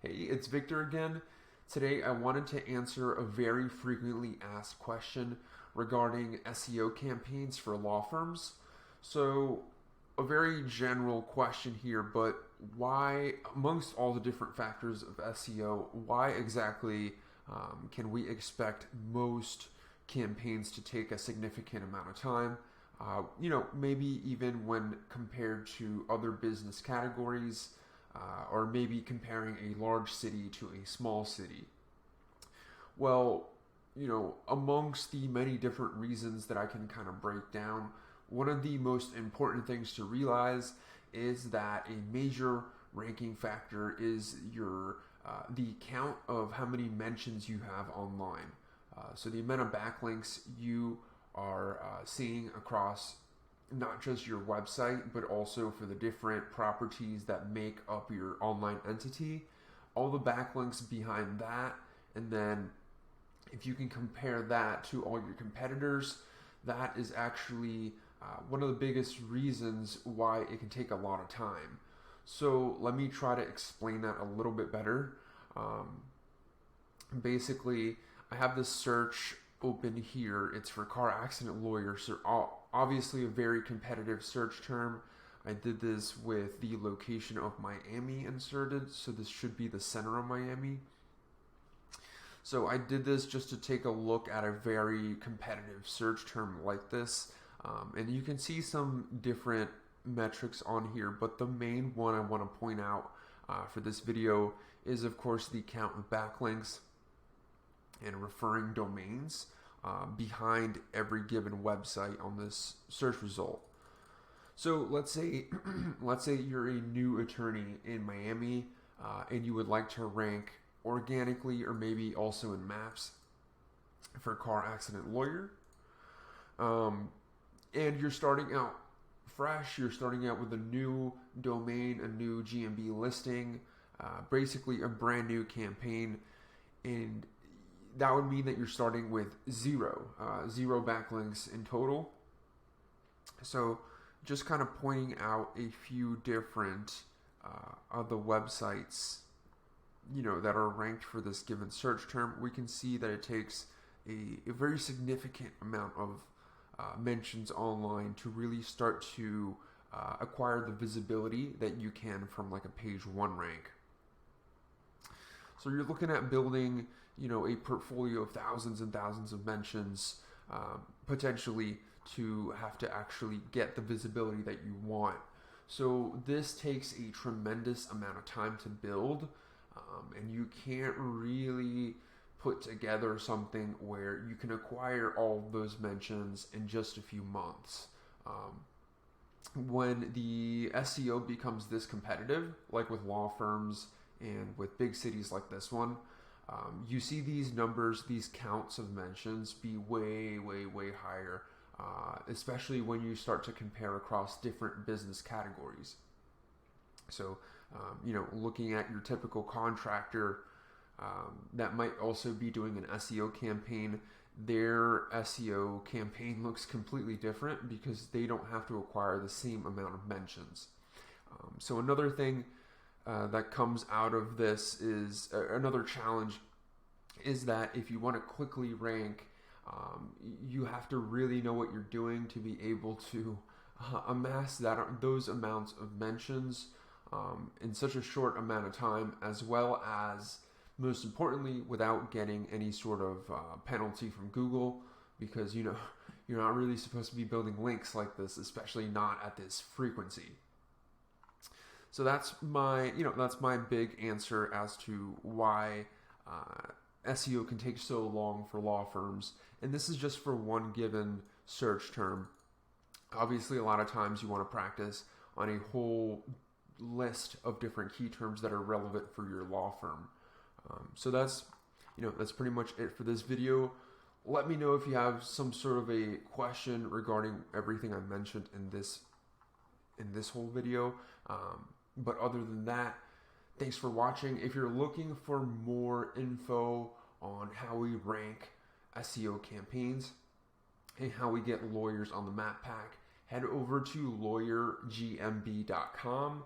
Hey, it's Victor again. Today I wanted to answer a very frequently asked question regarding SEO campaigns for law firms. So, a very general question here, but why, amongst all the different factors of SEO, why exactly can we expect most campaigns to take a significant amount of time? Maybe even when compared to other business categories, or maybe comparing a large city to a small city. Well, amongst the many different reasons that I can kind of break down, one of the most important things to realize is that a major ranking factor is your the count of how many mentions you have online. So the amount of backlinks you are seeing across not just your website, but also for the different properties that make up your online entity, all the backlinks behind that, and then if you can compare that to all your competitors, that is actually one of the biggest reasons why it can take a lot of time. So let me try to explain that a little bit better. Basically, I have this search open here. It's for car accident lawyers. So obviously a very competitive search term. I did this with the location of Miami inserted, so this should be the center of Miami. So I did this just to take a look at a very competitive search term like this. And you can see some different metrics on here, but the main one I want to point out for this video is, of course, the count of backlinks and referring domains behind every given website on this search result. So let's say you're a new attorney in Miami and you would like to rank organically or maybe also in maps for car accident lawyer. And you're starting out fresh, you're starting out with a new domain, a new GMB listing, basically a brand new campaign, and that would mean that you're starting with zero backlinks in total. So just kind of pointing out a few different of the websites, that are ranked for this given search term, we can see that it takes a very significant amount of mentions online to really start to acquire the visibility that you can from like a page one rank. So you're looking at building, a portfolio of thousands and thousands of mentions, potentially to have to actually get the visibility that you want. So this takes a tremendous amount of time to build, and you can't really put together something where you can acquire all of those mentions in just a few months. When the SEO becomes this competitive, like with law firms and with big cities like this one, you see these numbers, these counts of mentions be way, way, way higher, especially when you start to compare across different business categories. So, looking at your typical contractor that might also be doing an SEO campaign, their SEO campaign looks completely different because they don't have to acquire the same amount of mentions. So another thing that comes out of this is another challenge is that if you want to quickly rank, you have to really know what you're doing to be able to amass those amounts of mentions in such a short amount of time, as well as, most importantly, without getting any sort of penalty from Google, because you're not really supposed to be building links like this, especially not at this frequency. So that's my big answer as to why SEO can take so long for law firms. And this is just for one given search term. Obviously, a lot of times you want to practice on a whole list of different key terms that are relevant for your law firm. So that's pretty much it for this video. Let me know if you have some sort of a question regarding everything I mentioned in this whole video. But other than that, thanks for watching. If you're looking for more info on how we rank SEO campaigns and how we get lawyers on the map pack, head over to lawyergmb.com.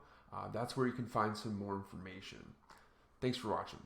That's where you can find some more information. Thanks for watching.